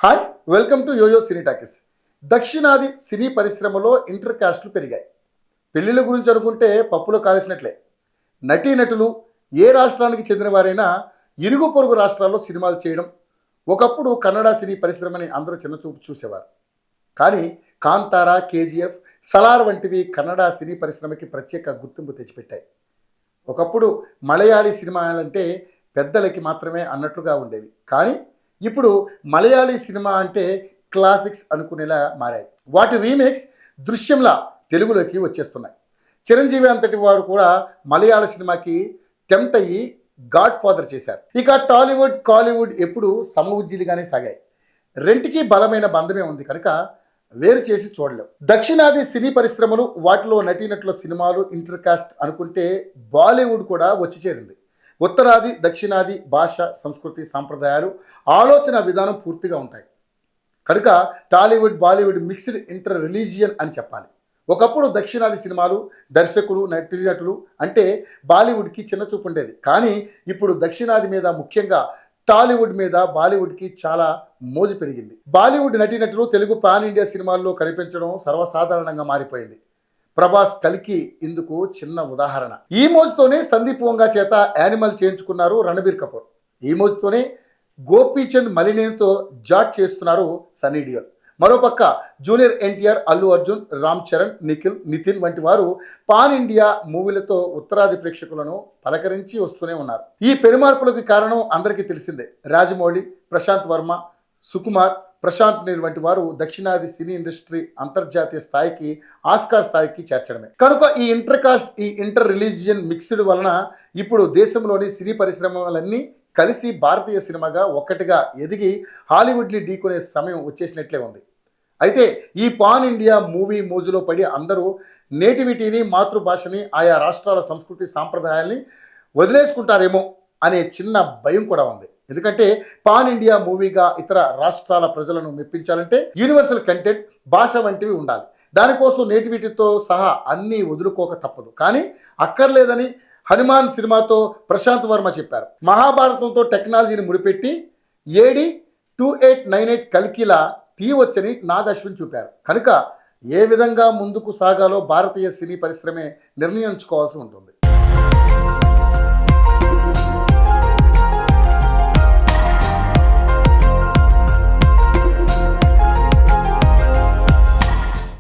Hi, welcome to Yoyo Cine Talkies. దక్షిణాది cine పరిశ్రమలో inter కాస్ట్లు పెరిగాయి. పెళ్లిళ్ళ గురించి అనుకుంటే పప్పులో కాల్చినట్లే. నటీనటులు ఏ రాష్ట్రానికి చెందిన వారైనా ఇరుగు పొరుగు రాష్ట్రాల్లో సినిమాలు చేయడం. ఒకప్పుడు కన్నడ సినీ పరిశ్రమని అందరూ చిన్నచూపు చూసేవారు. కానీ కాంతారా, కేజీఎఫ్, సలార్ వంటివి కన్నడ సినీ పరిశ్రమకి ప్రత్యేక గుర్తింపు తెచ్చిపెట్టాయి. ఒకప్పుడు మలయాళీ సినిమాలంటే పెద్దలకి మాత్రమే అన్నట్లుగా ఉండేవి. కానీ ఇప్పుడు మలయాళీ సినిమా అంటే క్లాసిక్స్ అనుకునేలా మారాయి. వాటి రీమేక్స్ దృశ్యంలా తెలుగులోకి వచ్చేస్తున్నాయి. చిరంజీవి అంతటి వాడు కూడా మలయాళ సినిమాకి టెంప్ట్ అయ్యి గాడ్ ఫాదర్ చేశారు. ఇక టాలీవుడ్, కాలీవుడ్ ఎప్పుడు సమఉజ్జీలుగానే సాగాయి. రెంటికి బలమైన బంధమే ఉంది కనుక వేరు చేసి చూడలేం. దక్షిణాది సినీ పరిశ్రమలు, వాటిలో నటీనటుల సినిమాలు ఇంటర్ కాస్ట్ అనుకుంటే బాలీవుడ్ కూడా వచ్చి చేరింది. ఉత్తరాది, దక్షిణాది భాష, సంస్కృతి, సాంప్రదాయాలు, ఆలోచన విధానం పూర్తిగా ఉంటాయి కనుక Tollywood, Bollywood mixed inter religion అని చెప్పాలి. ఒకప్పుడు దక్షిణాది సినిమాలు, దర్శకులు, నటీనటులు అంటే బాలీవుడ్కి చిన్న చూపు ఉండేది. కానీ ఇప్పుడు దక్షిణాది మీద, ముఖ్యంగా టాలీవుడ్ మీద బాలీవుడ్కి చాలా మోజు పెరిగింది. బాలీవుడ్ నటీనటులు తెలుగు పాన్ ఇండియా సినిమాల్లో కనిపించడం సర్వసాధారణంగా మారిపోయింది. ప్రభాస్, కల్కి ఇందుకు చిన్న ఉదాహరణ. ఈ మోజుతోనే సందీప్ వంగా చేత యానిమల్ చేయించుకున్నారు రణబీర్ కపూర్. ఈ మోజుతోనే గోపీచంద్ మలినేనితో జాట్ చేస్తున్నారు సన్నీ డియోల్. మరోపక్క జూనియర్ ఎన్టీఆర్, అల్లు అర్జున్, రామ్ చరణ్, నిఖిల్, నితిన్ వంటి వారు పాన్ ఇండియా మూవీలతో ఉత్తరాది ప్రేక్షకులను పలకరించి వస్తూనే ఉన్నారు. ఈ పెనుమార్పులకు కారణం అందరికీ తెలిసిందే. రాజమౌళి, ప్రశాంత్ వర్మ, సుకుమార్, ప్రశాంత్ నీల్ వంటి వారు దక్షిణాది సినీ ఇండస్ట్రీ అంతర్జాతీయ స్థాయికి, ఆస్కార్ స్థాయికి చేర్చడమే. కనుక ఈ ఇంటర్ కాస్ట్, ఈ ఇంటర్ రిలీజియన్ మిక్స్డ్ వలన ఇప్పుడు దేశంలోని సినీ పరిశ్రమలన్నీ కలిసి భారతీయ సినిమాగా ఒక్కటిగా ఎదిగి హాలీవుడ్ని ఢీకొనే సమయం వచ్చేసినట్లే ఉంది. అయితే ఈ పాన్ ఇండియా మూవీ మోజులో పడి అందరూ నేటివిటీని, మాతృభాషని, ఆయా రాష్ట్రాల సంస్కృతి, సాంప్రదాయాల్ని వదిలేసుకుంటారేమో అనే చిన్న భయం కూడా ఉంది. ఎందుకంటే పాన్ ఇండియా మూవీగా ఇతర రాష్ట్రాల ప్రజలను మెప్పించాలంటే యూనివర్సల్ కంటెంట్, భాష వంటివి ఉండాలి. దానికోసం నేటివిటీతో సహా అన్నీ వదులుకోక తప్పదు. కానీ అక్కర్లేదని హనుమాన్ సినిమాతో ప్రశాంత్ వర్మ చెప్పారు. మహాభారతంతో టెక్నాలజీని ముడిపెట్టి ఏడి 2898 కల్కిలా తీయవచ్చని నాగ్ అశ్విన్ చూపారు. కనుక ఏ విధంగా ముందుకు సాగాలో భారతీయ సినీ పరిశ్రమే నిర్ణయించుకోవాల్సి ఉంటుంది.